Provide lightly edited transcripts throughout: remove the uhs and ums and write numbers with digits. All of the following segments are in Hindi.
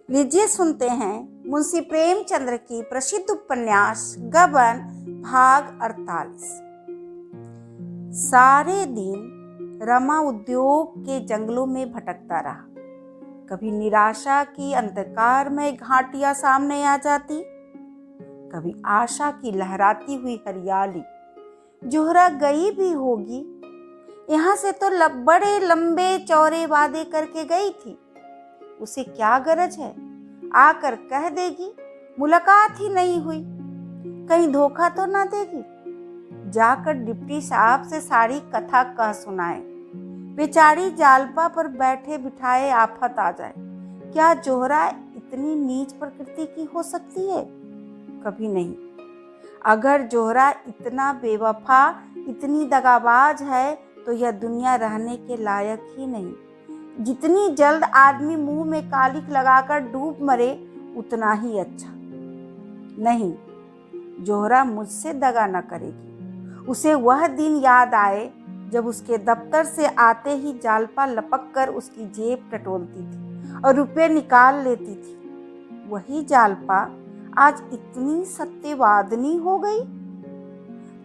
लीजिए सुनते हैं मुंशी प्रेमचंद्र की प्रसिद्ध उपन्यास गबन भाग 48। सारे दिन रमा उद्योग के जंगलों में भटकता रहा। कभी निराशा की अंधकारमय घाटियां सामने आ जाती, कभी आशा की लहराती हुई हरियाली। जोहरा गई भी होगी, यहाँ से तो बड़े लंबे चौड़े वादे करके गई थी। उसे क्या गरज है, आकर कह देगी मुलाकात ही नहीं हुई, कहीं धोखा तो ना देगी। जाकर डिप्टी साहब से सारी कथा कह सुनाए, बेचारी जालपा पर बैठे बिठाए आफत आ जाए। क्या जोहरा इतनी नीच प्रकृति की हो सकती है? कभी नहीं। अगर जोहरा इतना बेवफा, इतनी दगाबाज है तो यह दुनिया रहने के लायक ही नहीं। जितनी जल्द आदमी मुंह में कालिख लगाकर डूब मरे उतना ही अच्छा। नहीं, जोहरा मुझसे दगा न करेगी। उसे वह दिन याद आए जब उसके दफ्तर से आते ही जालपा लपक कर उसकी जेब टटोलती थी और रुपए निकाल लेती थी। वही जालपा आज इतनी सत्यवादिनी हो गई।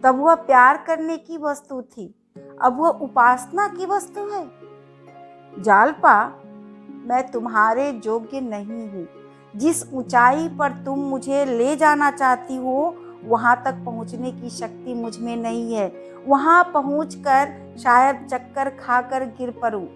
तब वह प्यार करने की वस्तु थी, अब वह उपासना की वस्तु है। जालपा, मैं तुम्हारे योग्य नहीं हूँ। जिस ऊंचाई पर तुम मुझे ले जाना चाहती हो वहां तक पहुंचने की शक्ति मुझ में नहीं है। वहां पहुंचकर शायद चक्कर खाकर गिर पड़ूं।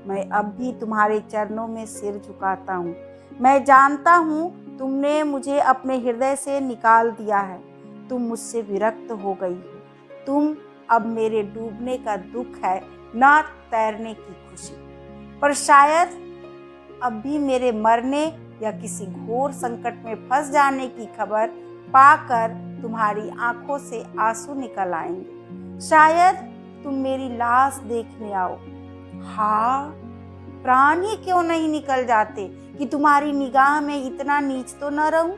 मैं अब भी तुम्हारे चरणों में सिर झुकाता हूँ। मैं जानता हूँ तुमने मुझे अपने हृदय से निकाल दिया है। तुम मुझसे विरक्त हो गई हो। तुम अब मेरे डूबने का दुख है, ना तैरने की खुशी। पर शायद अब भी मेरे मरने या किसी घोर संकट में फंस जाने की खबर पाकर तुम्हारी आंखों से आंसू निकल आएंगे। शायद तुम मेरी लाश देखने आओ। हाँ, प्राण ही क्यों नहीं निकल जाते कि तुम्हारी निगाह में इतना नीच तो न रहूं।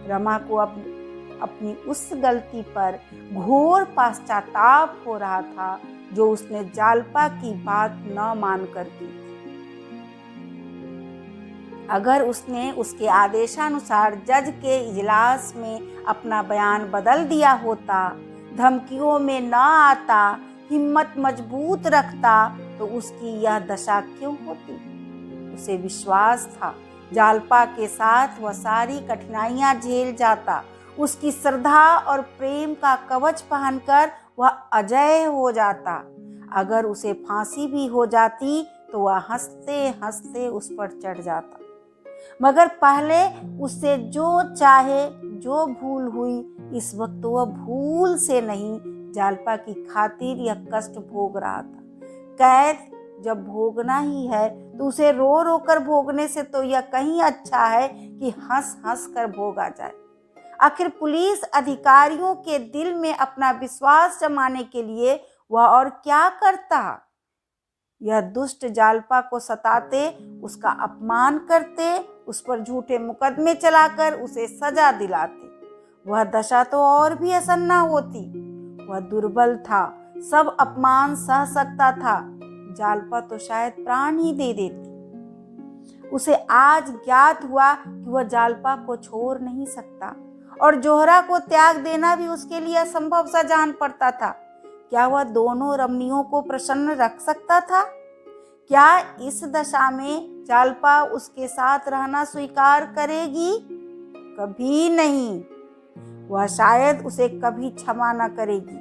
रमा को अपनी उस गलती पर घोर पश्चाताप हो रहा था जो उसने जालपा की बात न मानकर की। अगर उसने उसके आदेशानुसार जज के इजलास में अपना बयान बदल दिया होता, धमकियों में न आता, हिम्मत मजबूत रखता, तो उसकी यह दशा क्यों होती? उसे विश्वास था जालपा के साथ वह सारी कठिनाइयां झेल जाता। उसकी श्रद्धा और प्रेम का कवच पहनकर वह अजय हो जाता। अगर उसे फांसी भी हो जाती तो वह हंसते हंसते उस पर चढ़ जाता। मगर पहले उससे जो चाहे, जो भूल हुई, इस वक्त वह भूल से नहीं, जालपा की खातिर यह कष्ट भोग रहा था। कैद जब भोगना ही है तो उसे रो रो कर भोगने से तो यह कहीं अच्छा है कि हंस हंस कर भोगा जाए। आखिर पुलिस अधिकारियों के दिल में अपना विश्वास जमाने के लिए वह और क्या करता? यह दुष्ट जालपा को सताते, उसका अपमान करते, उस पर झूठे मुकदमे चलाकर उसे सजा दिलाते। वह दशा तो और भी असन्ना होती। वह दुर्बल था, सब अपमान सह सकता था। जालपा तो शायद प्राण ही दे देती। उसे आज ज्ञात हुआ कि वह जालपा को छोड़ नहीं सकता और जोहरा को त्याग देना भी उसके लिए असंभव सा जान पड़ता था। क्या वह दोनों रमणियों को प्रसन्न रख सकता था? क्या इस दशा में जालपा उसके साथ रहना स्वीकार करेगी? कभी नहीं। वह शायद उसे कभी क्षमा न करेगी।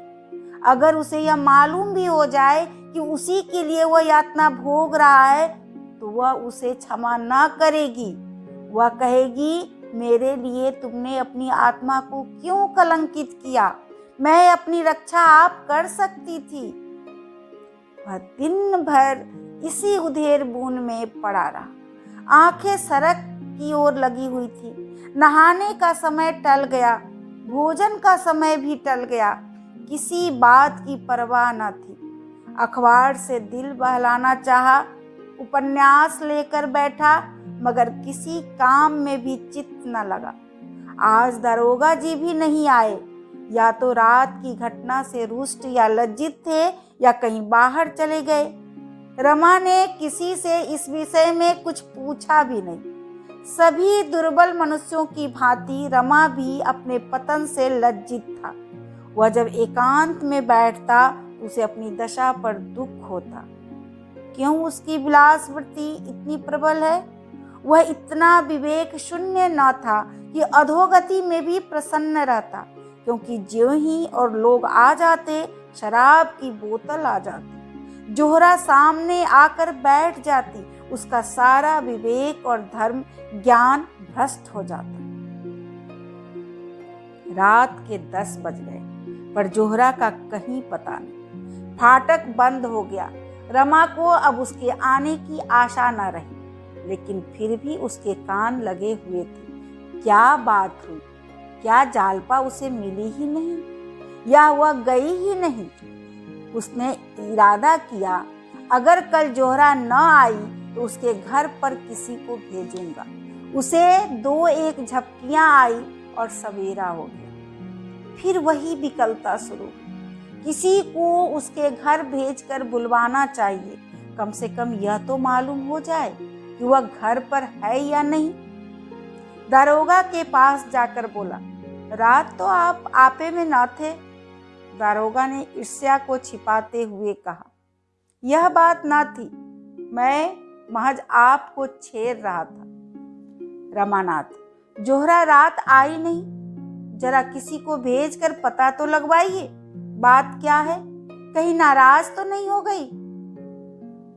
अगर उसे यह मालूम भी हो जाए कि उसी के लिए वह यातना भोग रहा है तो वह उसे क्षमा न करेगी। वह कहेगी, मेरे लिए तुमने अपनी आत्मा को क्यों कलंकित किया? मैं अपनी रक्षा आप कर सकती थी। वह दिन भर इसी उधेड़ बुन में पड़ा रहा। आंखें सड़क की ओर लगी हुई थी। नहाने का समय टल गया, भोजन का समय भी टल गया। किसी बात की परवाह न थी। अखबार से दिल बहलाना चाहा, उपन्यास लेकर बैठा, मगर किसी काम में भी चित्त न लगा। आज दरोगा जी भी नहीं आए। या तो रात की घटना से रुष्ट या लज्जित थे या कहीं बाहर चले गए। रमा ने किसी से इस विषय में कुछ पूछा भी नहीं। सभी दुर्बल मनुष्यों की भांति रमा भी अपने पतन से लज्जित था। वह जब एकांत में बैठता तो उसे अपनी दशा पर दुख होता। क्यों उसकी विलासवृत्ति इतनी प्रबल है? वह इतना विवेक शून्य न था कि अधोगति में भी प्रसन्न रहता, क्योंकि ज्यों ही और लोग आ जाते शराब की बोतल आ जाती, जोहरा सामने आकर बैठ जाती, उसका सारा विवेक और धर्म ज्ञान भ्रष्ट हो जाता। रात के 10 बज गए पर जोहरा का कहीं पता नहीं। फाटक बंद हो गया। रमा को अब उसके आने की आशा न रही, लेकिन फिर भी उसके कान लगे हुए थे। क्या बात हुई? क्या जालपा उसे मिली ही नहीं, या वह गई ही नहीं? उसने इरादा किया, अगर कल जोहरा न आई तो उसके घर पर किसी को भेजूंगा। उसे 2-1 झपकियां आई और सवेरा हो गया। फिर वही विकलता शुरू। किसी को उसके घर भेजकर बुलवाना चाहिए, कम से कम यह तो मालूम हो जाए कि वह घर पर है या नहीं। दारोगा के पास जाकर बोला, रात तो आप आपे में न थे। दारोगा ने ईर्ष्या को छिपाते हुए कहा, यह बात न थी, मैं महज आपको छेड़ रहा था। रमानाथ, जोहरा रात आई नहीं, जरा किसी को भेजकर पता तो लगवाइए, बात क्या है, कहीं नाराज तो नहीं हो गई।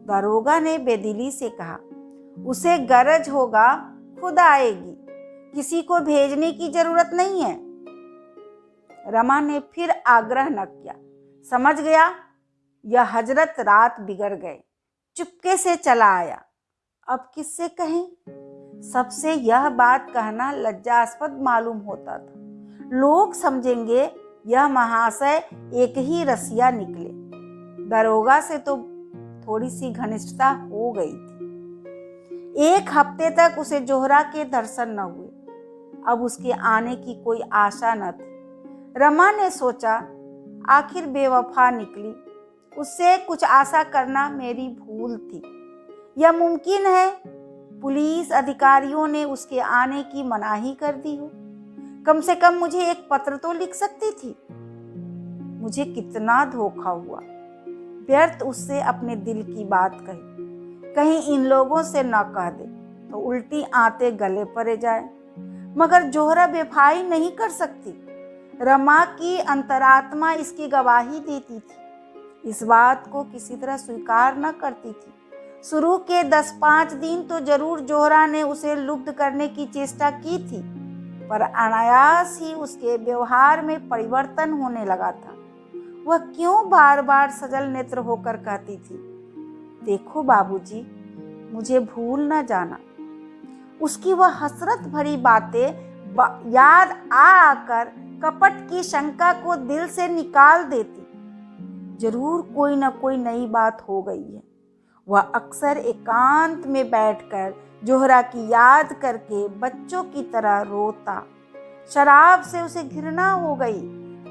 दारोगा ने बेदिली से कहा, उसे गरज होगा खुद आएगी, किसी को भेजने की जरूरत नहीं है। रमा ने फिर आग्रह न किया। समझ गया यह हजरत रात बिगड़ गए, चुपके से चला आया। अब किससे कहें? सबसे यह बात कहना लज्जास्पद मालूम होता था। लोग समझेंगे यह महाशय एक ही रसिया निकले। दारोगा से तो थोड़ी सी घनिष्ठता हो गई थी। 1 हफ्ते तक उसे जोहरा के दर्शन न हुए। अब उसके आने की कोई आशा न थी। रमा ने सोचा, आखिर बेवफा निकली, उससे कुछ आशा करना मेरी भूल थी। यह मुमकिन है पुलिस अधिकारियों ने उसके आने की मनाही कर दी हो। कम से कम मुझे एक पत्र तो लिख सकती थी। मुझे कितना धोखा हुआ। व्यर्थ उससे अपने दिल की बात कही। कहीं इन लोगों से न कह दे तो उल्टी आते गले पड़े जाए। मगर जोहरा बेवफाई नहीं कर सकती। रमा की अंतरात्मा इसकी गवाही देती थी। इस बात को किसी तरह स्वीकार न करती थी। शुरू के 10-5 दिन तो जरूर जोहरा ने उसे लुब्ध करने की चेष्टा की थी, पर अनायास ही उसके व्यवहार में परिवर्तन होने लगा था। वह क्यों बार बार सजल नेत्र होकर कहती थी, देखो बाबूजी, मुझे भूल न जाना। उसकी वह हसरत भरी बातें याद आकर कपट की शंका को दिल से निकाल देती। जरूर कोई न कोई नई बात हो गई है। वह अक्सर एकांत में बैठकर जोहरा की याद करके बच्चों की तरह रोता। शराब से उसे घृणा हो गई।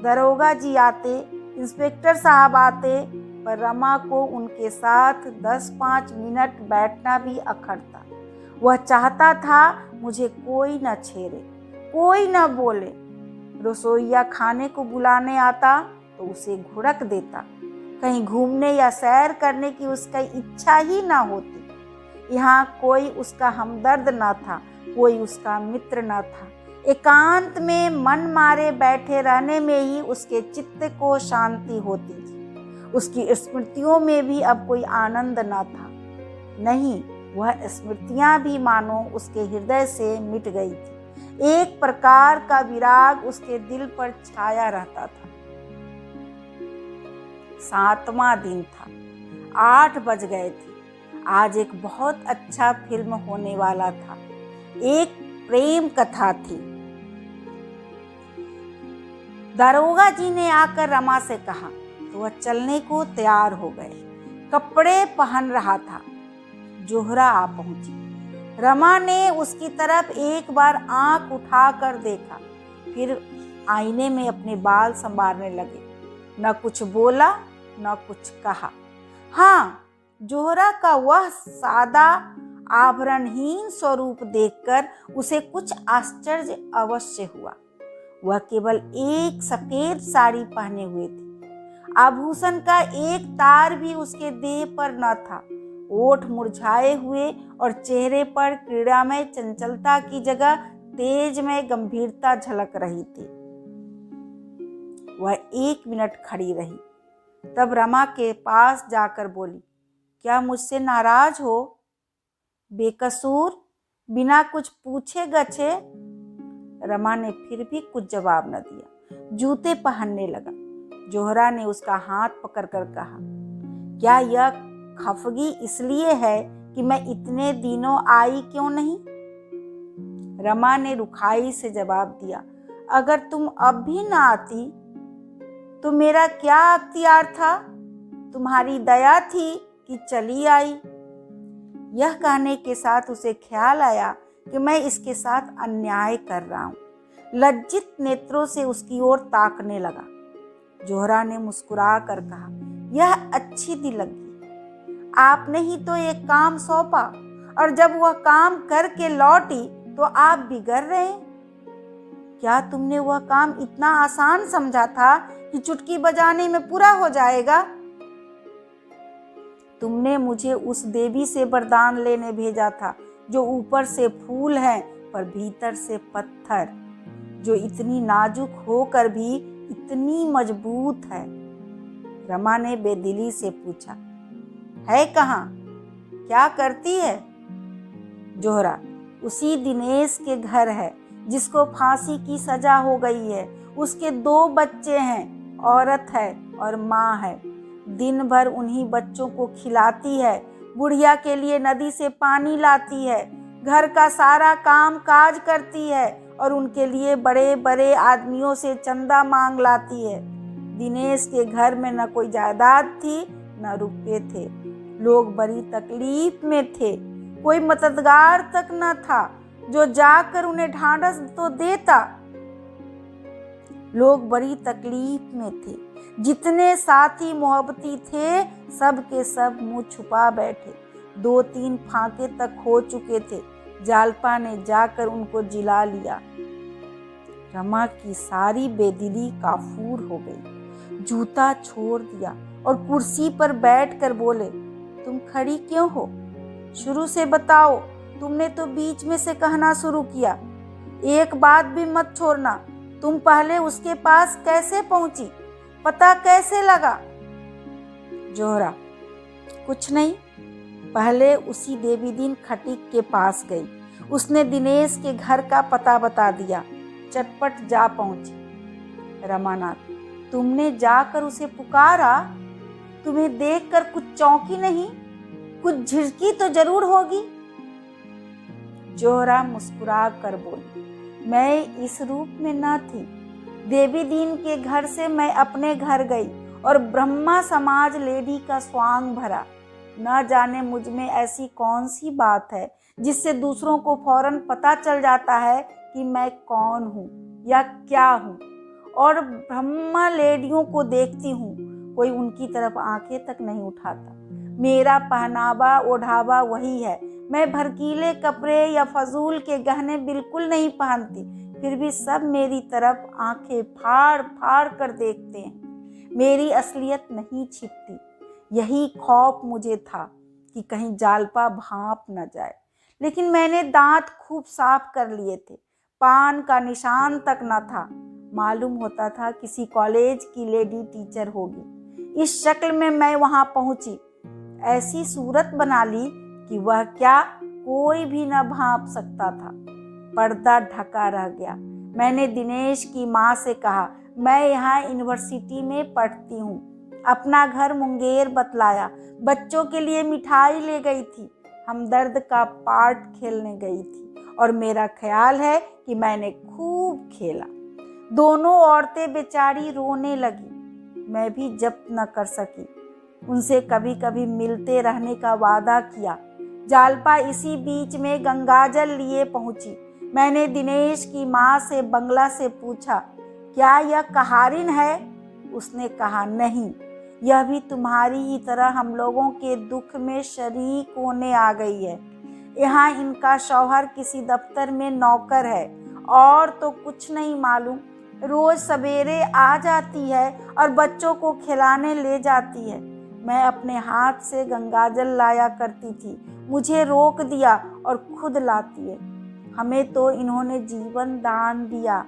दरोगा जी आते, इंस्पेक्टर साहब आते, पर रमा को उनके साथ 10-5 मिनट बैठना भी अखरता। वह चाहता था मुझे कोई न छेड़े, कोई न बोले। रसोइया खाने को बुलाने आता तो उसे घुड़क देता। कहीं घूमने या सैर करने की उसकी इच्छा ही ना होती। यहाँ कोई उसका हमदर्द न था, कोई उसका मित्र न था। एकांत में मन मारे बैठे रहने में ही उसके चित्त को शांति होती थी। उसकी स्मृतियों में भी अब कोई आनंद न था। नहीं, वह स्मृतियां भी मानो उसके हृदय से मिट गई थी। एक प्रकार का विराग उसके दिल पर छाया रहता था। 7वां दिन था। 8 बज गए थे। आज एक बहुत अच्छा फिल्म होने वाला था। एक प्रेम कथा थी। दारोगा जी ने आकर रमा से कहा तो वह चलने को तैयार हो गए। कपड़े पहन रहा था। जोहरा आ पहुंची। रमा ने उसकी तरफ एक बार आंख उठाकर देखा, फिर आईने में अपने बाल संवारने लगे। न कुछ बोला न कुछ कहा। हाँ, जोहरा का वह सादा आभरणहीन स्वरूप देखकर उसे कुछ आश्चर्य अवश्य हुआ। वह केवल एक सफेद साड़ी पहने हुए थे। आभूषण का एक तार भी उसके देह पर न था। ओठ मुरझाए हुए और चेहरे पर क्रीड़ामय चंचलता की जगह तेजमय गंभीरता झलक रही थी। वह 1 मिनट खड़ी रही, तब रमा के पास जाकर बोली, क्या मुझसे नाराज हो? बेकसूर, बिना कुछ पूछे गछे। रमा ने फिर भी कुछ जवाब न दिया। जूते पहनने लगा। जोहरा ने उसका हाथ पकड़कर कहा, क्या यह खफगी इसलिए है कि मैं इतने दिनों आई क्यों नहीं? रमा ने रुखाई से जवाब दिया, अगर तुम अब भी न आती तो मेरा क्या अख्तियार था? तुम्हारी दया थी कि चली आई। यह कहने के साथ उसे ख्याल आया कि मैं इसके साथ अन्याय कर रहा हूँ। लज्जित नेत्रों से उसकी ओर ताकने लगा। जोहरा ने मुस्कुरा कर कहा, यह अच्छी दिल लगी। आपने ही तो एक काम सौंपा और जब वह काम करके लौटी तो आप बिगड़ रहे। क्या तुमने वह काम इतना आसान समझा था कि चुटकी बजाने में पूरा हो जाएगा? तुमने मुझे उस देवी से वरदान लेने भेजा था जो ऊपर से फूल है पर भीतर से पत्थर, जो इतनी नाजुक होकर भी इतनी मजबूत है। रमा ने बेदिली से पूछा, है कहाँ? क्या करती है? जोहरा, उसी दिनेश के घर है जिसको फांसी की सजा हो गई है। उसके 2 बच्चे हैं, औरत है और माँ है। दिन भर उन्हीं बच्चों को खिलाती है, बुढ़िया के लिए नदी से पानी लाती है, घर का सारा काम काज करती है और उनके लिए बड़े बड़े आदमियों से चंदा मांग लाती है। दिनेश के घर में न कोई जायदाद थी न रुपये थे। लोग बड़ी तकलीफ में थे। कोई मददगार तक न था जो जाकर उन्हें ढांढस तो देता। लोग बड़ी तकलीफ में थे। जितने साथी मोहब्बती थे सब के सब मुंह छुपा बैठे। 2-3 फांके तक हो चुके थे। जालपा ने जाकर उनको जिला लिया। रमा की सारी बेदिली काफूर हो गई। जूता छोड़ दिया और कुर्सी पर बैठकर बोले, तुम खड़ी क्यों हो? शुरू से बताओ। तुमने तो बीच में से कहना शुरू किया। एक बात भी मत छोड़ना। तुम पहले उसके पास कैसे पहुंची? पता कैसे लगा? जोहरा, कुछ नहीं। पहले उसी देवी दिन खटीक के पास गई। उसने दिनेश के घर का पता बता दिया। चटपट जा पहुंची। रमानाथ, तुमने जाकर उसे पुकारा? तुम्हें देखकर कुछ चौंकी नहीं? कुछ झिझकी तो जरूर होगी। जोहरा मुस्कुरा कर बोली, मैं इस रूप में न थी। देवी दीन के घर से मैं अपने घर गई और ब्रह्मा समाज लेडी का स्वांग भरा। न जाने मुझ में ऐसी कौन सी बात है जिससे दूसरों को फौरन पता चल जाता है कि मैं कौन हूँ या क्या हूँ। और ब्रह्मा लेडियों को देखती हूँ, कोई उनकी तरफ आंखें तक नहीं उठाता। मेरा पहनावा ओढ़ावा वही है। मैं भड़कीले कपड़े या फजूल के गहने बिल्कुल नहीं पहनती, फिर भी सब मेरी तरफ आंखें फाड़ फाड़ कर देखते हैं। मेरी असलियत नहीं छिपती। यही खौफ मुझे था कि कहीं जालपा भांप न जाए। लेकिन मैंने दांत खूब साफ कर लिए थे। पान का निशान तक न था। मालूम होता था किसी कॉलेज की लेडी टीचर होगी। इस शक्ल में मैं वहां पहुंची। ऐसी सूरत बना ली कि वह क्या कोई भी न भांप सकता था। पर्दा ढका रह गया। मैंने दिनेश की माँ से कहा, मैं यहाँ यूनिवर्सिटी में पढ़ती हूँ। अपना घर मुंगेर बतलाया। बच्चों के लिए मिठाई ले गई थी। हमदर्द का पार्ट खेलने गई थी और मेरा ख्याल है कि मैंने खूब खेला। दोनों औरतें बेचारी रोने लगी। मैं भी जब्त न कर सकी। उनसे कभी कभी मिलते रहने का वादा किया। जालपा इसी बीच में गंगाजल लिए पहुंची। मैंने दिनेश की माँ से बंगला से पूछा, क्या यह कहारिन है? उसने कहा, नहीं, यह भी तुम्हारी ही तरह हम लोगों के दुख में शरीक होने आ गई है। यहाँ इनका शौहर किसी दफ्तर में नौकर है और तो कुछ नहीं मालूम। रोज सवेरे आ जाती है और बच्चों को खिलाने ले जाती है। मैं अपने हाथ से गंगाजल लाया करती थी, मुझे रोक दिया और खुद लाती है। हमें तो इन्होंने जीवन दान दिया,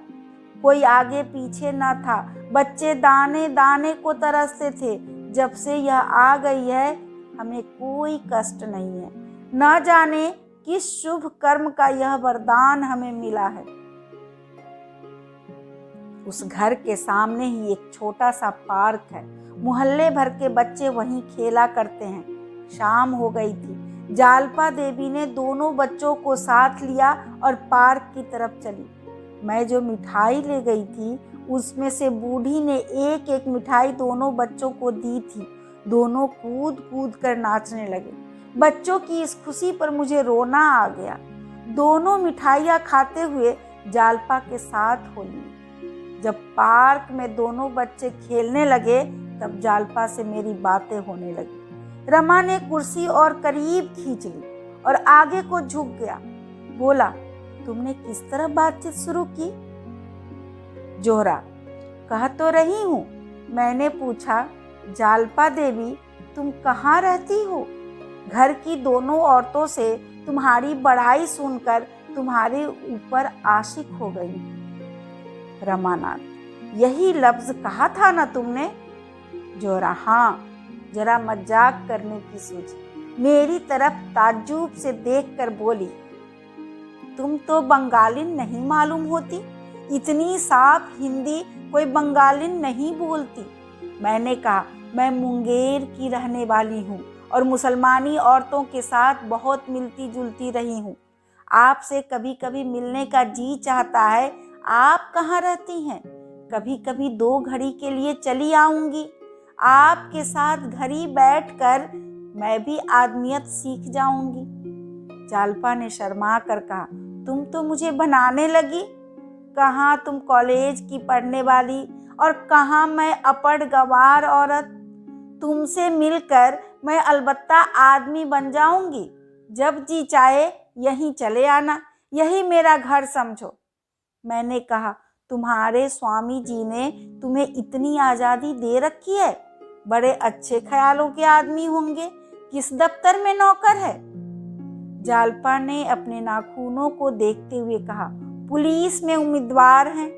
कोई आगे पीछे न था। बच्चे दाने दाने को तरसते थे। जब से यह आ गई है हमें कोई कष्ट नहीं है। न जाने किस शुभ कर्म का यह वरदान हमें मिला है। उस घर के सामने ही एक छोटा सा पार्क है। मोहल्ले भर के बच्चे वहीं खेला करते हैं। शाम हो गई थी। जालपा देवी ने दोनों बच्चों को साथ लिया और पार्क की तरफ चली। मैं जो मिठाई ले गई थी उसमें से बूढ़ी ने एक एक मिठाई दोनों बच्चों को दी थी। दोनों कूद कूद कर नाचने लगे। बच्चों की इस खुशी पर मुझे रोना आ गया। दोनों मिठाइयाँ खाते हुए जालपा के साथ हो ली। जब पार्क में दोनों बच्चे खेलने लगे तब जालपा से मेरी बातें होने लगी। रमा ने कुर्सी और करीब खींच ली और आगे को झुक गया। बोला, तुमने किस तरह बातचीत शुरू की? जोहरा, कह तो रही हूँ। मैंने पूछा, जालपा देवी तुम कहाँ रहती हो? घर की दोनों औरतों से तुम्हारी बड़ाई सुनकर तुम्हारे ऊपर आशिक हो गई। रमानाथ, यही लफ्ज कहा था ना तुमने? जोहरा, हाँ। जरा मजाक करने की सोची। मेरी तरफ ताज्जुब से देखकर बोली, तुम तो बंगालिन नहीं मालूम होती। इतनी साफ हिंदी कोई बंगालिन नहीं बोलती। मैंने कहा, मैं मुंगेर की रहने वाली हूँ और मुसलमानी औरतों के साथ बहुत मिलती जुलती रही हूँ। आपसे कभी कभी मिलने का जी चाहता है। आप कहाँ रहती हैं? कभी कभी 2 घड़ी के लिए चली आऊंगी। आपके साथ घड़ी बैठकर मैं भी आदमियत सीख जाऊंगी। जालपा ने शर्मा कर कहा, तुम तो मुझे बनाने लगी। कहाँ तुम कॉलेज की पढ़ने वाली और कहाँ मैं अपढ़ गंवार औरत। तुमसे मिलकर मैं अलबत्ता आदमी बन जाऊंगी। जब जी चाहे यहीं चले आना, यही मेरा घर समझो। मैंने कहा, तुम्हारे स्वामी जी ने तुम्हें इतनी आज़ादी दे रखी है? बड़े अच्छे ख्यालों के आदमी होंगे। किस दफ्तर में नौकर है? जालपा ने अपने नाखूनों को देखते हुए कहा, पुलिस में उम्मीदवार हैं।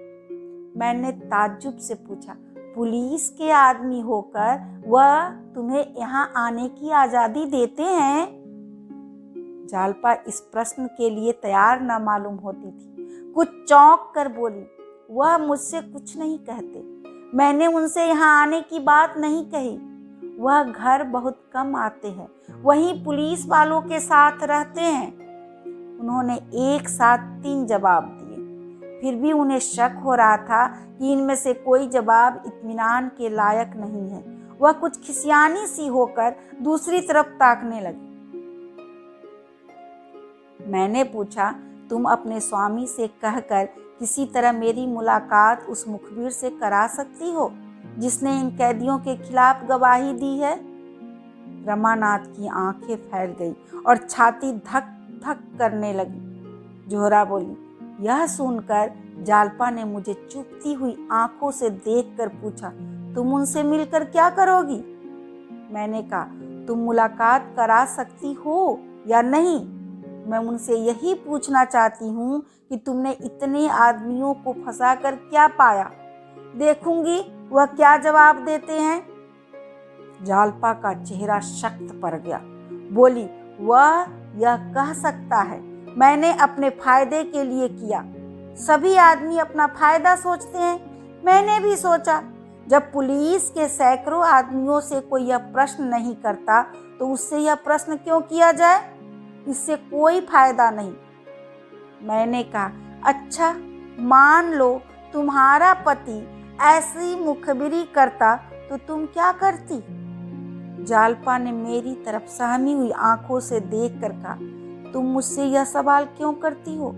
मैंने ताज्जुब से पूछा, पुलिस के आदमी होकर वह तुम्हें यहाँ आने की आज़ादी देते हैं? जालपा इस प्रश्न के लिए तैयार न मालूम होती थी। कुछ चौंक कर बोली, वह मुझसे कुछ नहीं कहते। मैंने उनसे यहाँ आने की बात नहीं कही। वह घर बहुत कम आते हैं, वहीं पुलिस वालों के साथ रहते हैं। उन्होंने एक साथ 3 जवाब दिए। फिर भी उन्हें शक हो रहा था कि इनमें से कोई जवाब इत्मीनान के लायक नहीं है। वह कुछ खिसियानी सी होकर दूसरी तरफ ताकने लगी। मैंने पूछा, तुम अपने स्वामी से कहकर किसी तरह मेरी मुलाकात उस मुखबिर से करा सकती हो जिसने इन कैदियों के खिलाफ गवाही दी है? रमानाथ की आंखें फैल गई और छाती धक धक करने लगी। जोहरा बोली, यह सुनकर जालपा ने मुझे चुभती हुई आंखों से देखकर पूछा, तुम उनसे मिलकर क्या करोगी? मैंने कहा, तुम मुलाकात करा सकती हो या नहीं? मैं उनसे यही पूछना चाहती हूँ कि तुमने इतने आदमियों को फंसाकर क्या पाया। देखूंगी वह क्या जवाब देते हैं। जालपा का चेहरा शक्त पड़ गया। बोली, वह यह कह सकता है, मैंने अपने फायदे के लिए किया। सभी आदमी अपना फायदा सोचते हैं। मैंने भी सोचा, जब पुलिस के सैकड़ों आदमियों से कोई यह प्रश्न नहीं करता तो उससे यह प्रश्न क्यों किया जाए? इससे कोई फायदा नहीं। मैंने कहा, अच्छा मान लो तुम्हारा पति ऐसी मुखबिरी करता तो तुम क्या करती? जालपा ने मेरी तरफ सहमी हुई आंखों से देखकर कहा, तुम मुझसे यह सवाल क्यों करती हो?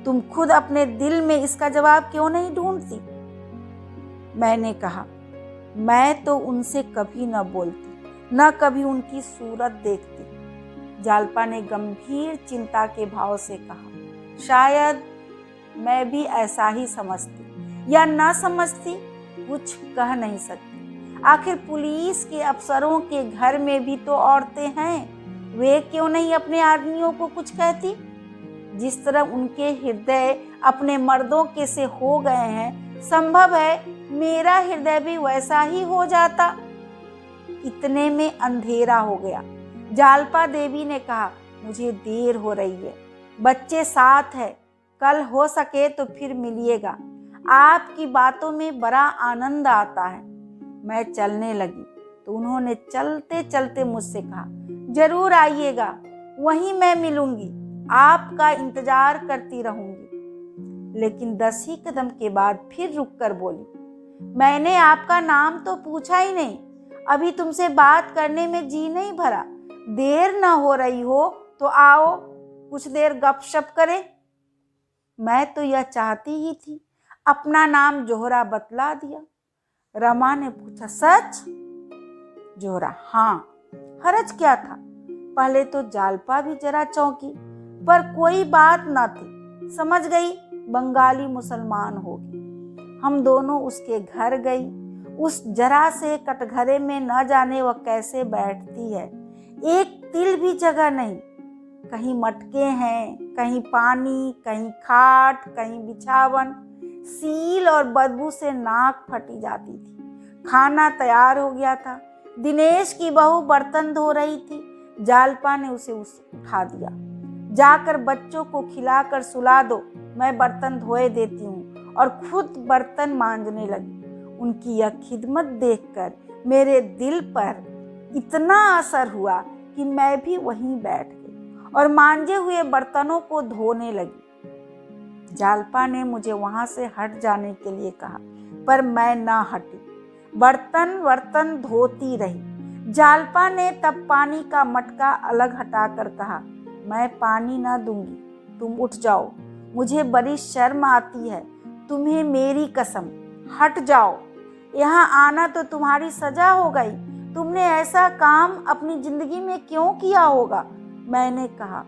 तुम खुद अपने दिल में इसका जवाब क्यों नहीं ढूंढती? मैंने कहा, मैं तो उनसे कभी न बोलती, न कभी उनकी सूरत देखती। जालपा ने गंभीर चिंता के भाव से कहा, शायद मैं भी ऐसा ही समझती या ना समझती, कुछ कह नहीं सकती। आखिर पुलिस के अफसरों के घर में भी तो औरतें हैं, वे क्यों नहीं अपने आदमियों को कुछ कहती? जिस तरह उनके हृदय अपने मर्दों के से हो गए हैं, संभव है मेरा हृदय भी वैसा ही हो जाता। इतने में अंधेरा हो गया। जालपा देवी ने कहा, मुझे देर हो रही है, बच्चे साथ है, कल हो सके तो फिर मिलिएगा। आपकी बातों में बड़ा आनंद आता है। मैं चलने लगी तो उन्होंने चलते चलते मुझसे कहा, जरूर आइएगा, वहीं मैं मिलूंगी, आपका इंतजार करती रहूंगी। लेकिन 10 ही कदम के बाद फिर रुककर बोली, मैंने आपका नाम तो पूछा ही नहीं, अभी तुमसे बात करने में जी नहीं भरा। देर न हो रही हो तो आओ, कुछ देर गपशप करें। मैं तो यह चाहती ही थी। अपना नाम जोहरा बतला दिया। रमा ने पूछा, सच? जोहरा, हाँ। हरज क्या था? पहले तो जालपा भी जरा चौंकी, पर कोई बात न थी, समझ गई बंगाली मुसलमान होगी। हम दोनों उसके घर गई। उस जरा से कटघरे में न जाने वह कैसे बैठती है, एक तिल भी जगह नहीं। कहीं मटके हैं, कहीं पानी, कहीं खाट, कहीं बिछावन। सील और बदबू से नाक फटी जाती थी। खाना तैयार हो गया था। दिनेश की बहू बर्तन धो रही थी। जालपा ने उसे उठा दिया। जाकर बच्चों को खिलाकर सुला दो, मैं बर्तन धोए देती हूँ, और खुद बर्तन मांजने लगी। उनकी यह खिदमत देखकर मेरे दिल पर इतना असर हुआ कि मैं भी वहीं बैठ गई और मांजे हुए बर्तनों को धोने लगी। जालपा ने मुझे वहां से हट जाने के लिए कहा, पर मैं ना हटी, बर्तन धोती रही। जालपा ने तब पानी का मटका अलग हटाकर कहा, मैं पानी ना दूंगी, तुम उठ जाओ, मुझे बड़ी शर्म आती है, तुम्हें मेरी कसम, हट जाओ। यहाँ आना तो तुम्हारी सजा हो गई। तुमने ऐसा काम अपनी जिंदगी में क्यों किया होगा? मैंने कहा,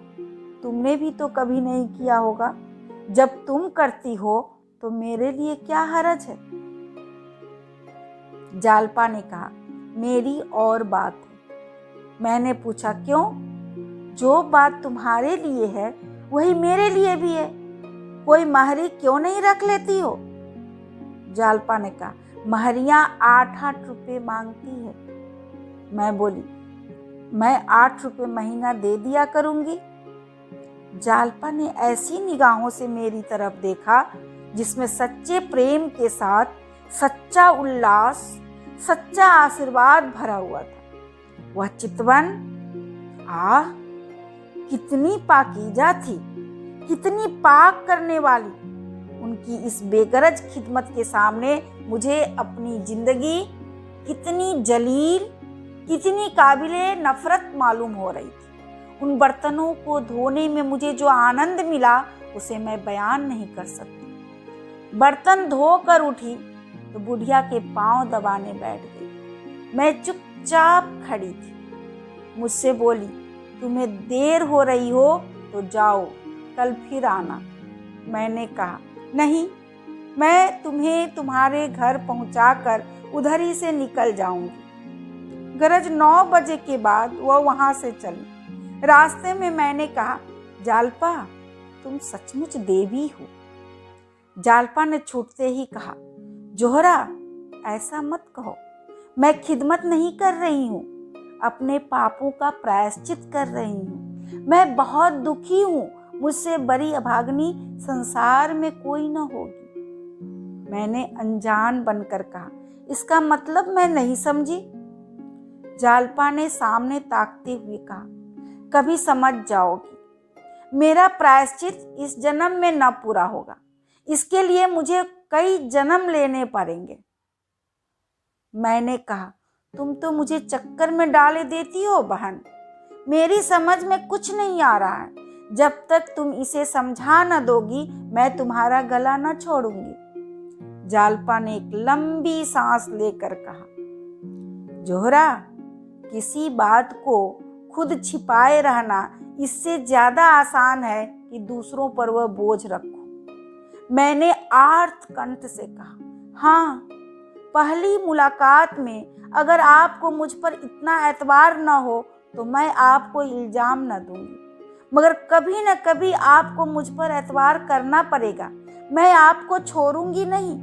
तुमने भी तो कभी नहीं किया होगा। जब तुम करती हो तो मेरे लिए क्या हरज है? जालपा ने कहा, मेरी और बात है। मैंने पूछा, क्यों? जो बात तुम्हारे लिए है वही मेरे लिए भी है। कोई महरी क्यों नहीं रख लेती हो? जालपा ने कहा, महरियां 8-8 रुपये मांगती है। मैं बोली, मैं 8 रुपये महीना दे दिया करूंगी। जालपा ने ऐसी निगाहों से मेरी तरफ देखा जिसमें सच्चे प्रेम के साथ सच्चा उल्लास, सच्चा आशीर्वाद भरा हुआ था। वह चितवन, आह, कितनी पाकीज़ा थी, कितनी पाक करने वाली। उनकी इस बेगरज खिदमत के सामने मुझे अपनी जिंदगी कितनी जलील, कितनी काबिले नफरत मालूम हो रही थी। उन बर्तनों को धोने में मुझे जो आनंद मिला उसे मैं बयान नहीं कर सकती। बर्तन धोकर उठी तो बुढ़िया के पांव दबाने बैठ गई। मैं चुपचाप खड़ी थी। मुझसे बोली, तुम्हें देर हो रही हो तो जाओ, कल फिर आना। मैंने कहा, नहीं, मैं तुम्हें तुम्हारे घर पहुंचाकर उधर ही से निकल जाऊंगी। गरज 9 बजे के बाद वह वहां से चली। रास्ते में मैंने कहा, जालपा, तुम सचमुच देवी हो। जालपा ने छूटते ही कहा, जोहरा, ऐसा मत कहो, मैं खिदमत नहीं कर रही हूँ, अपने पापों का प्रायश्चित कर रही हूँ। मैं बहुत दुखी हूँ, मुझसे बड़ी अभागनी संसार में कोई न होगी। मैंने अनजान बनकर कहा, इसका मतलब मैं नहीं समझी। जालपा ने सामने ताकते हुए कहा, कभी समझ जाओगी। मेरा प्रायश्चित इस जन्म में न पूरा होगा, इसके लिए मुझे कई जन्म लेने पड़ेंगे। मैंने कहा, तुम तो मुझे चक्कर में डाले देती हो बहन, मेरी समझ में कुछ नहीं आ रहा है। जब तक तुम इसे समझा न दोगी मैं तुम्हारा गला न छोड़ूंगी। जालपा ने एक लंबी सांस लेकर कहा, जोहरा, किसी बात को खुद छिपाए रहना इससे ज्यादा आसान है कि दूसरों पर वह बोझ रखो। मैंने आर्त कंठ से कहा, हाँ, पहली मुलाकात में अगर आपको मुझ पर इतना एतबार न हो तो मैं आपको इल्जाम न दूंगी, मगर कभी न कभी आपको मुझ पर एतबार करना पड़ेगा। मैं आपको छोड़ूंगी नहीं।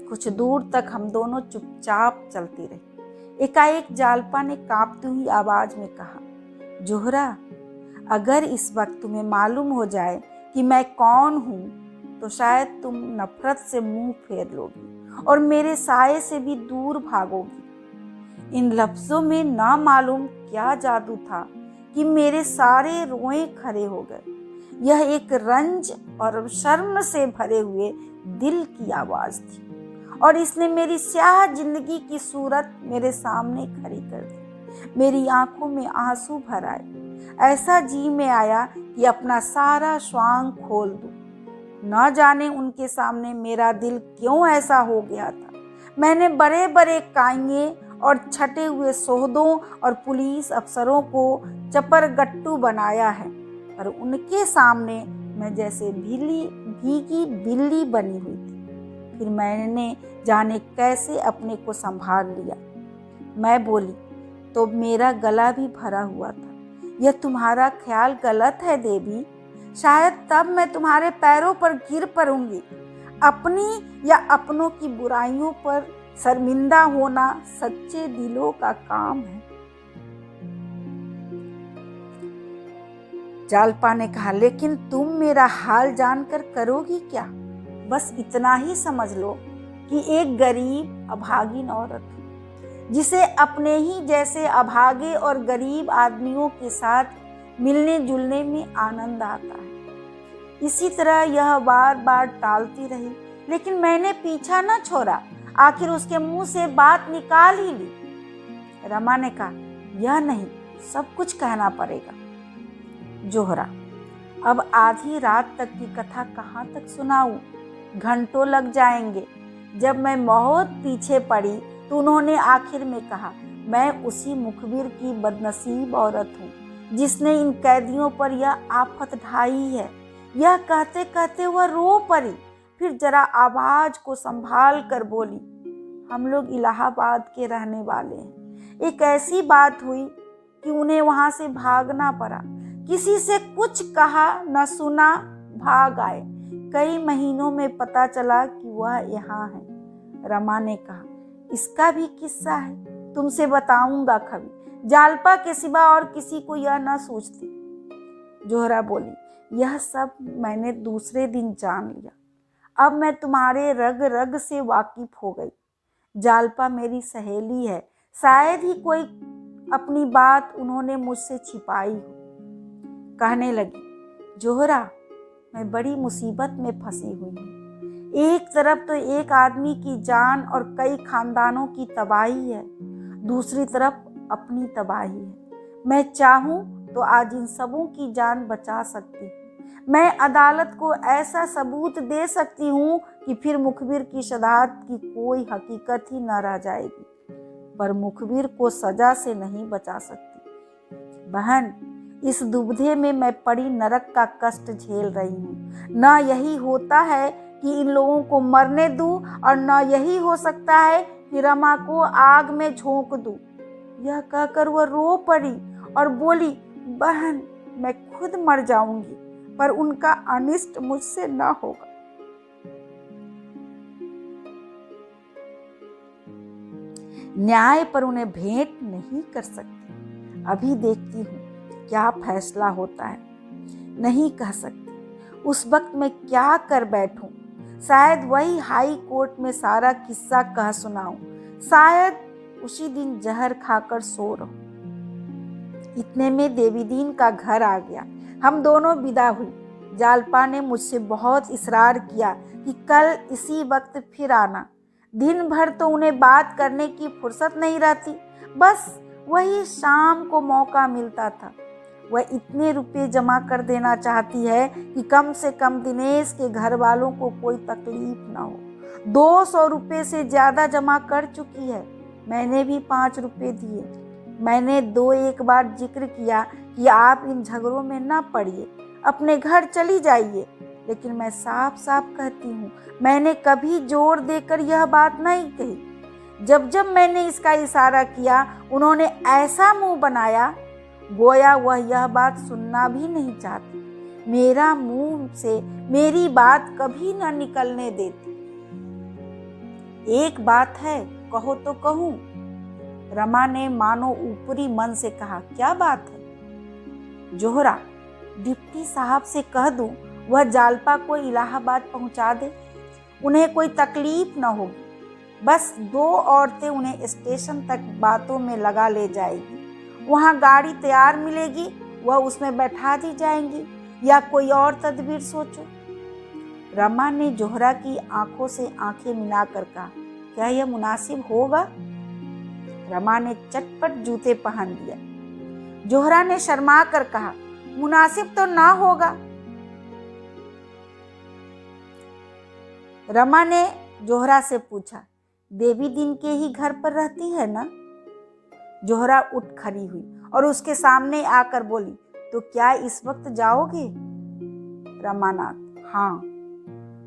कुछ दूर तक हम दोनों चुपचाप चलती रही। एकाएक जालपा ने कांपती हुई आवाज में कहा, जोहरा, अगर इस वक्त तुम्हें मालूम हो जाए कि मैं कौन हूं तो शायद तुम नफरत से मुंह फेर लोगी और मेरे साये से भी दूर भागोगी। इन लफ्जों में ना मालूम क्या जादू था कि मेरे सारे रोए खड़े हो गए। यह एक रंज और शर्म से भरे हुए दिल की आवाज थी और इसने मेरी स्याह जिंदगी की सूरत मेरे सामने खड़ी कर दी। मेरी आंखों में आंसू भर आए। ऐसा जी में आया कि अपना सारा श्वांग खोल दूं। न जाने उनके सामने मेरा दिल क्यों ऐसा हो गया था। मैंने बड़े बड़े काइये और छटे हुए सोहदों और पुलिस अफसरों को चपरगट्टू बनाया है, पर उनके सामने मैं जैसे भीगी बिल्ली बनी हुई थी। फिर मैंने जाने कैसे अपने को संभाल लिया। मैं बोली तो मेरा गला भी भरा हुआ था, यह तुम्हारा ख्याल गलत है देवी। शायद तब मैं तुम्हारे पैरों पर गिर पड़ूंगी। अपनी या अपनों की बुराइयों पर शर्मिंदा होना सच्चे दिलों का काम है। जालपा ने कहा, लेकिन तुम मेरा हाल जानकर करोगी क्या? बस इतना ही समझ लो कि एक गरीब अभागिन औरत हूं, जिसे अपने ही जैसे अभागे और गरीब आदमियों के साथ मिलने जुलने में आनंद आता है। इसी तरह यह बार बार टालती रही, लेकिन मैंने पीछा न छोड़ा। आखिर उसके मुंह से बात निकाल ही ली। रमा ने कहा, यह नहीं, सब कुछ कहना पड़ेगा। जोहरा, अब आधी रात तक की कथा कहाँ तक सुनाऊं? घंटों लग जाएंगे। जब मैं बहुत पीछे पड़ी तो उन्होंने आखिर में कहा, मैं उसी मुखबिर की बदनसीब औरत हूँ जिसने इन कैदियों पर यह आफत ढाई है। यह कहते कहते वह रो पड़ी, फिर जरा आवाज को संभाल कर बोली, हम लोग इलाहाबाद के रहने वाले हैं। एक ऐसी बात हुई कि उन्हें वहां से भागना पड़ा। किसी से कुछ कहा न सुना, भाग आए। कई महीनों में पता चला कि वह यहाँ है। रमा ने कहा, इसका भी किस्सा है, तुमसे बताऊंगा कभी। जालपा के सिवा और किसी को यह न सूझती। जोहरा बोली, यह सब मैंने दूसरे दिन जान लिया। अब मैं तुम्हारे रग रग से वाकिफ हो गई। जालपा मेरी सहेली है, शायद ही कोई अपनी बात उन्होंने मुझसे छिपाई हो। कहने लगी, जोहरा, मैं बड़ी मुसीबत में फंसी हुई हूँ। एक तरफ तो एक आदमी की जान और कई खानदानों की तबाही है, दूसरी तरफ अपनी तबाही है। मैं चाहूँ तो आज इन सबों की जान बचा सकती हूँ। मैं अदालत को ऐसा सबूत दे सकती हूँ कि फिर मुखबिर की शहादत की कोई हकीकत ही न रह जाएगी, पर मुखबिर को सजा से नहीं बचा सकती। बहन, इस दुविधा में मैं पड़ी नरक का कष्ट झेल रही हूँ। न यही होता है कि इन लोगों को मरने दूं और न यही हो सकता है कि रमा को आग में झोंक दूं। यह कहकर वह रो पड़ी और बोली, बहन, मैं खुद मर जाऊंगी, पर उनका अनिष्ट मुझसे न होगा। न्याय पर उन्हें भेंट नहीं कर सकती। अभी देखती हूँ क्या फैसला होता है। नहीं कह सकती उस वक्त मैं क्या कर बैठूं। शायद वही हाई कोर्ट में सारा किस्सा कह सुनाऊं। शायद उसी दिन जहर खाकर सो रहूं। इतने में देवीदीन का घर आ गया। हम दोनों विदा हुई। जालपा ने मुझसे बहुत इशरार किया कि कल इसी वक्त फिर आना। दिन भर तो उन्हें बात करने की फुर्सत नहीं रहती, बस वही शाम को मौका मिलता था। वह इतने रुपए जमा कर देना चाहती है कि कम से कम दिनेश के घर वालों को कोई तकलीफ ना हो। 200 रुपये से ज्यादा जमा कर चुकी है। मैंने भी 5 रुपये दिए। मैंने 2-1 बार जिक्र किया कि आप इन झगड़ों में न पड़िए, अपने घर चली जाइए, लेकिन मैं साफ साफ कहती हूँ, मैंने कभी जोर देकर यह बात नहीं कही। जब जब मैंने इसका इशारा किया, उन्होंने ऐसा मुंह बनाया गोया वह यह बात सुनना भी नहीं चाहती। मेरा मुंह से मेरी बात कभी न निकलने देती। एक बात है, कहो तो कहूँ। रमा ने मानो ऊपरी मन से कहा, क्या बात है? जोहरा, डिप्टी साहब से कह दूं वह जालपा को इलाहाबाद पहुंचा दे, उन्हें कोई तकलीफ न होगी। बस 2 औरतें उन्हें स्टेशन तक बातों में लगा ले जाएगी। वहां गाड़ी तैयार मिलेगी, वह उसमें बैठा दी जाएंगी, या कोई और तदबीर सोचो। रमा ने जोहरा की आंखों से आंखें मिलाकर कहा, क्या यह मुनासिब होगा? रमा ने चटपट जूते पहन लिया। जोहरा ने शर्मा कर कहा, मुनासिब तो ना होगा। रमा ने जोहरा से पूछा, देवी दिन के ही घर पर रहती है ना? जोहरा उठ खड़ी हुई और उसके सामने आकर बोली, तो क्या इस वक्त जाओगे? रमानाथ,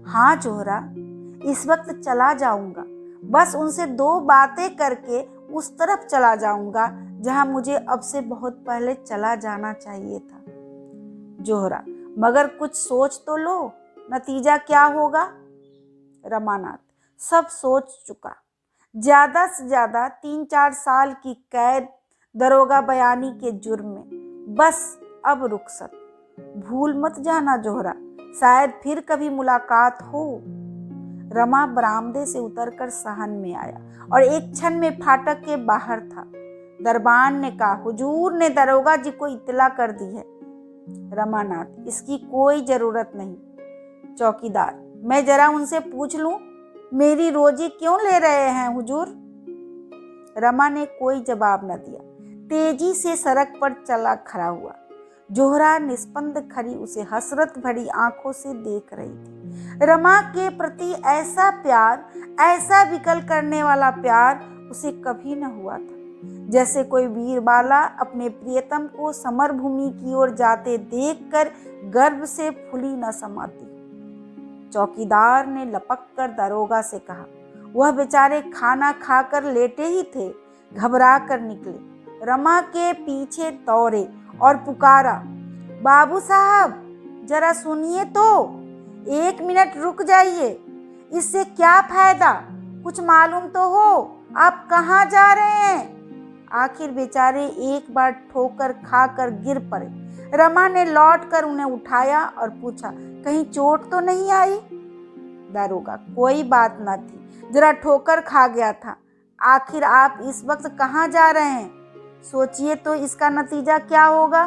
हाँ जोहरा, इस वक्त चला जाऊंगा। बस उनसे 2 बातें करके उस तरफ चला जाऊंगा जहां मुझे अब से बहुत पहले चला जाना चाहिए था। जोहरा, मगर कुछ सोच तो लो, नतीजा क्या होगा? रमानाथ, सब सोच चुका। ज्यादा से ज्यादा 3-4 साल की कैद, दरोगा बयानी के जुर्म में। बस अब रुखसत। भूल मत जाना जोहरा, शायद फिर कभी मुलाकात हो। रमा बरामदे से उतरकर सहन में आया और एक क्षण में फाटक के बाहर था। दरबान ने कहा, हुजूर ने दरोगा जी को इत्तला कर दी है। रमानाथ, इसकी कोई जरूरत नहीं। चौकीदार, मैं जरा उनसे पूछ लूं, मेरी रोजी क्यों ले रहे हैं हुजूर? रमा ने कोई जवाब न दिया, तेजी से सड़क पर चला खड़ा हुआ। जोहरा निस्पंद खड़ी उसे हसरत भरी आंखों से देख रही थी। रमा के प्रति ऐसा प्यार, ऐसा विकल करने वाला प्यार उसे कभी न हुआ था। जैसे कोई वीरबाला अपने प्रियतम को समर भूमि की ओर जाते देखकर गर्व से फूली न समाती। चौकीदार ने लपक कर दरोगा से कहा, वह बेचारे खाना खाकर लेटे ही थे, घबरा कर निकले। रमा के पीछे दौड़े और पुकारा, बाबू साहब जरा सुनिए तो, 1 मिनट रुक जाइए। इससे क्या फायदा? कुछ मालूम तो हो, आप कहाँ जा रहे हैं? आखिर बेचारे एक बार ठोकर खाकर गिर पड़े। रमा ने लौटकर उन्हें उठाया और पूछा, कहीं चोट तो नहीं आई? दारोगा, कोई बात न थी, जरा ठोकर खा गया था। आखिर आप इस वक्त कहाँ जा रहे हैं? सोचिए तो इसका नतीजा क्या होगा?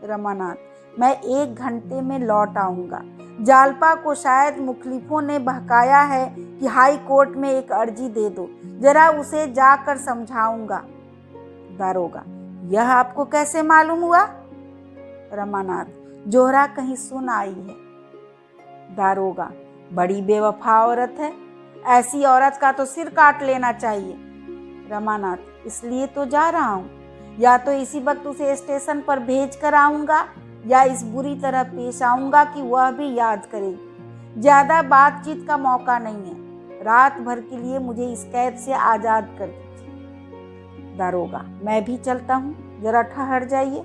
रमानाथ, मैं 1 घंटे में लौट आऊंगा। जालपा को शायद मुखलिफों ने बहकाया है कि हाई कोर्ट में एक अर्जी दे दो, जरा उसे जाकर समझाऊंगा। दारोगा, यह आपको कैसे मालूम हुआ? रमानाथ, जोहरा कहीं सुन आई है। दारोगा, बड़ी बेवफा औरत है, ऐसी औरत का तो सिर काट लेना चाहिए। रमानाथ, इसलिए तो जा रहा हूँ, या तो इसी वक्त उसे स्टेशन पर भेज कर आऊँगा, या इस बुरी तरह पेश आऊँगा कि वह भी याद करेगी। ज़्यादा बातचीत का मौका नहीं है, रात भर के लिए मुझे इस कैद से आज़ाद कर दीजिए। दारोगा, मैं भी चलता हूँ, जरा ठहर जाइए।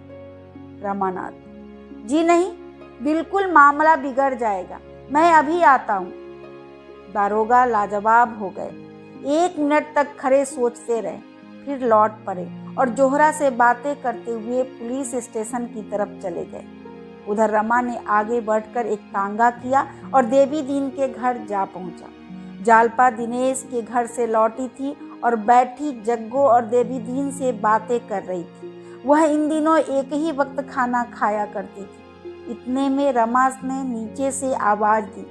रमानाथ, जी नहीं, बिल्कुल मामला बिगड़ जाएगा, मैं अभी आता हूँ। दारोगा लाजवाब हो गए। 1 मिनट तक खड़े सोचते रहे, फिर लौट पड़े और जोहरा से बातें करते हुए पुलिस स्टेशन की तरफ चले गए। उधर रमा ने आगे बढ़कर एक तांगा किया और देवी दीन के घर जा पहुंचा। जालपा दिनेश के घर से लौटी थी और बैठी जग्गो और देवी दीन से बातें कर रही थी। वह इन दिनों एक ही वक्त खाना खाया करती थी। इतने में रमा ने नीचे से आवाज दी।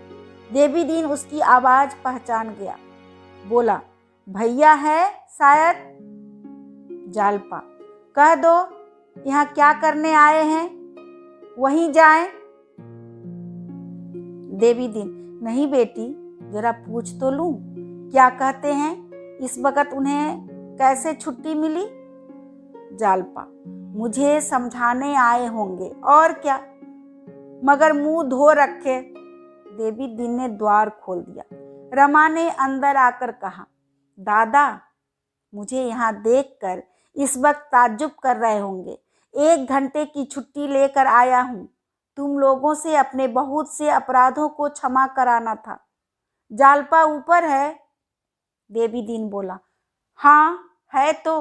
देवी दीन उसकी आवाज पहचान गया, बोला, भैया है शायद? जालपा, कह दो यहाँ क्या करने आए हैं, वहीं जाएं। देवी दीन, नहीं बेटी, जरा पूछ तो लूं, क्या कहते हैं, इस वक्त उन्हें कैसे छुट्टी मिली? जालपा, मुझे समझाने आए होंगे और क्या, मगर मुंह धो रखे। देवी दीन ने द्वार खोल दिया। रमा ने अंदर आकर कहा, दादा, मुझे यहाँ देखकर इस वक्त ताज्जुब कर रहे होंगे। 1 घंटे की छुट्टी लेकर आया हूँ। तुम लोगों से अपने बहुत से अपराधों को क्षमा कराना था। जालपा ऊपर है? देवी दीन बोला, हाँ है तो,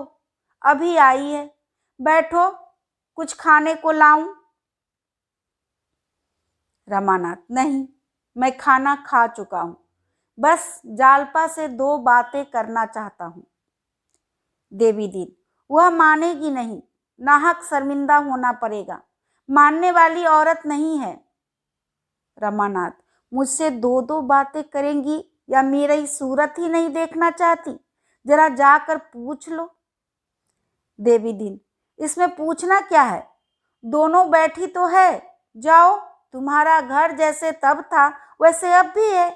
अभी आई है। बैठो, कुछ खाने को लाऊं? रमानाथ, नहीं, मैं खाना खा चुका हूँ। बस जालपा से 2 बातें करना चाहता हूँ। देवी दीन, वह मानेगी नहीं, नाहक शर्मिंदा होना पड़ेगा। मानने वाली औरत नहीं है। रमानाथ, मुझसे 2 बातें करेंगी या मेरी सूरत ही नहीं देखना चाहती? जरा जाकर पूछ लो। देवी दीन, इसमें पूछना क्या है? दोनों बैठी तो है, जाओ, तुम्हारा घर जैसे तब था वैसे अब भी है।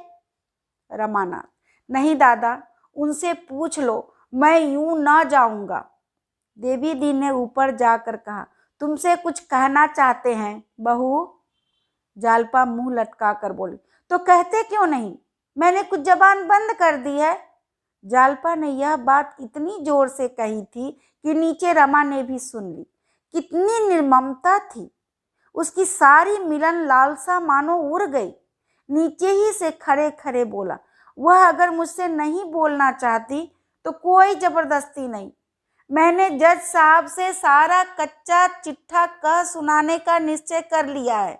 रमानाथ, नहीं दादा, उनसे पूछ लो, मैं यूं ना जाऊंगा। देवी दीन ने ऊपर जाकर कहा, तुमसे कुछ कहना चाहते हैं बहू? जालपा मुंह लटका कर बोली, तो कहते क्यों नहीं? मैंने कुछ जबान बंद कर दी है। जालपा ने यह बात इतनी जोर से कही थी कि नीचे रमा ने भी सुन ली। कितनी निर्ममता थी! उसकी सारी मिलन लालसा मानो उड़ गई। नीचे ही से खड़े खड़े बोला, वह अगर मुझसे नहीं बोलना चाहती तो कोई जबरदस्ती नहीं। मैंने जज साहब से सारा कच्चा चिट्ठा कह सुनाने का निश्चय कर लिया है।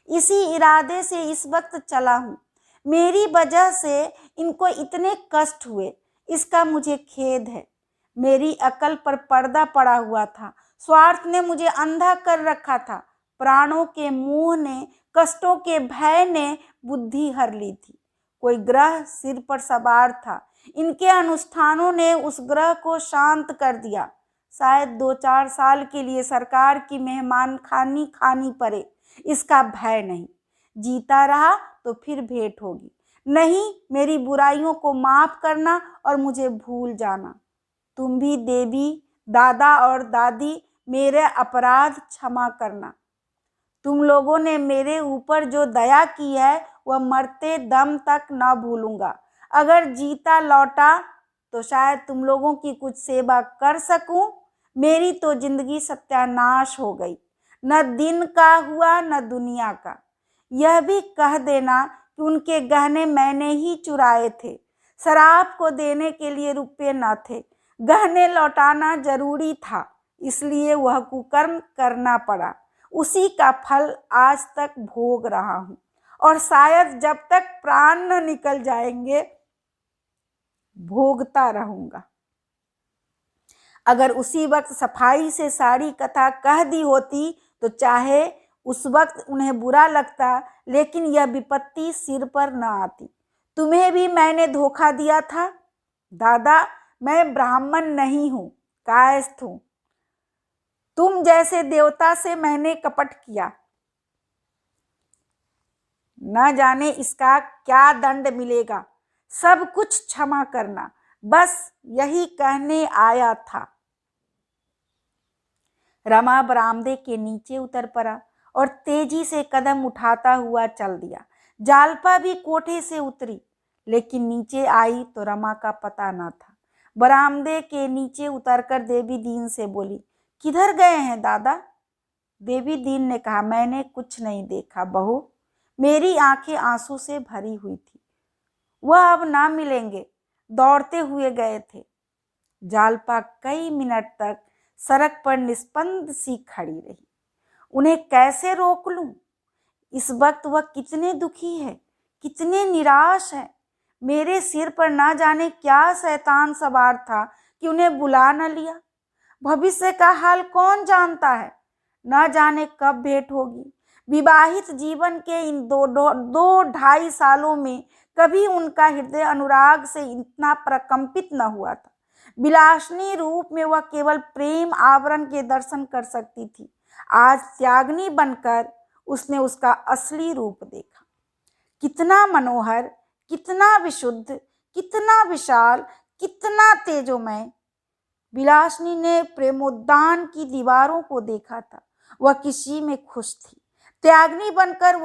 इसी इरादे से इस वक्त चला हूँ। मेरी वजह से इनको इतने कष्ट हुए, इसका मुझे खेद है। मेरी अकल पर पर्दा पड़ा हुआ था। स्वार्थ ने मुझे अंधा कर रखा था। प्राणों के मोह ने, कष्टों के भय ने बुद्धि हर ली थी। कोई ग्रह सिर पर सवार था। इनके अनुष्ठानों ने उस ग्रह को शांत कर दिया। शायद 2-4 साल के लिए सरकार की मेहमान खानी खानी पड़े, इसका भय नहीं। जीता रहा तो फिर भेंट होगी। नहीं, मेरी बुराइयों को माफ करना और मुझे भूल जाना। तुम भी देवी, दादा और दादी, मेरे अपराध क्षमा करना। तुम लोगों ने मेरे ऊपर जो दया की है वह मरते दम तक न भूलूंगा। अगर जीता लौटा तो शायद तुम लोगों की कुछ सेवा कर सकूं। मेरी तो जिंदगी सत्यानाश हो गई। न दिन का हुआ न दुनिया का। यह भी कह देना कि उनके गहने मैंने ही चुराए थे। शराब को देने के लिए रुपये न थे। गहने लौटाना जरूरी था, इसलिए वह कुकर्म करना पड़ा। उसी का फल आज तक भोग रहा हूँ और शायद जब तक प्राण न निकल जाएंगे भोगता रहूंगा। अगर उसी वक्त सफाई से सारी कथा कह दी होती तो चाहे उस वक्त उन्हें बुरा लगता, लेकिन यह विपत्ति सिर पर न आती। तुम्हें भी मैंने धोखा दिया था दादा। मैं ब्राह्मण नहीं हूँ, कायस्थ हूँ। तुम जैसे देवता से मैंने कपट किया। न जाने इसका क्या दंड मिलेगा। सब कुछ क्षमा करना, बस यही कहने आया था। रमा बरामदे के नीचे उतर पड़ा और तेजी से कदम उठाता हुआ चल दिया। जालपा भी कोठे से उतरी, लेकिन नीचे आई तो रमा का पता न था। बरामदे के नीचे उतरकर देवी दीन से बोली, किधर गए हैं दादा? देवी दीन ने कहा, मैंने कुछ नहीं देखा बहू। मेरी आंखें आंसू से भरी हुई थी। वह अब ना मिलेंगे, दौड़ते हुए गए थे। जालपा कई मिनट तक सड़क पर निस्पंद सी खड़ी रही। उन्हें कैसे रोक लूं? इस वक्त वह कितने दुखी है, कितने निराश है। मेरे सिर पर ना जाने क्या शैतान सवार था कि उन्हें बुला न लिया। भविष्य का हाल कौन जानता है? न जाने कब भेंट होगी। विवाहित जीवन के इन 2-2.5 सालों में कभी उनका हृदय अनुराग से इतना प्रकंपित न हुआ था। विलासनी रूप में वह केवल प्रेम आवरण के दर्शन कर सकती थी। आज त्यागनी बनकर उसने उसका असली रूप देखा। कितना मनोहर, कितना विशुद्ध, कितना विशाल, कितना तेजोमय। विलासिनी ने प्रेमोद्यान की दीवारों को देखा था। वह किसी में खुश थी। त्यागनी बनकर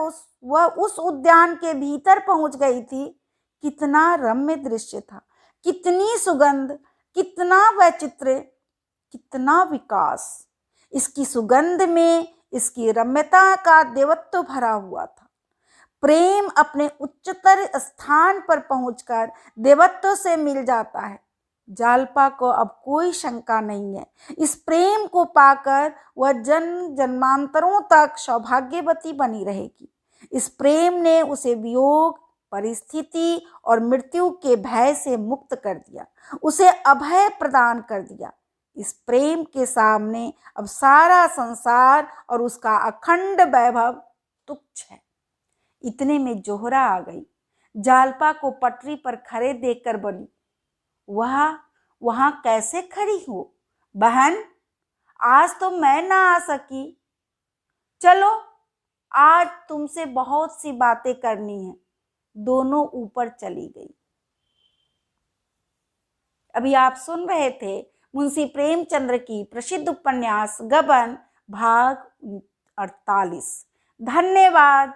वह उस उद्यान के भीतर पहुंच गई थी। कितना रम्य दृश्य था, कितनी सुगंध, कितना वैचित्र्य, कितना विकास। इसकी सुगंध में इसकी रम्यता का देवत्व भरा हुआ था। प्रेम अपने उच्चतर स्थान पर पहुंचकर देवत्व से मिल जाता है। जालपा को अब कोई शंका नहीं है। इस प्रेम को पाकर वह जन्म जन्मांतरों तक सौभाग्यवती बनी रहेगी। इस प्रेम ने उसे वियोग, परिस्थिति और मृत्यु के भय से मुक्त कर दिया, उसे अभय प्रदान कर दिया। इस प्रेम के सामने अब सारा संसार और उसका अखंड वैभव तुच्छ है। इतने में जोहरा आ गई। जालपा को पटरी पर खड़े देखकर बोली, वहां कैसे खड़ी हो बहन? आज तो मैं ना आ सकी। चलो, आज तुमसे बहुत सी बातें करनी है। दोनों ऊपर चली गई। अभी आप सुन रहे थे मुंशी प्रेमचंद्र की प्रसिद्ध उपन्यास गबन भाग 48। धन्यवाद।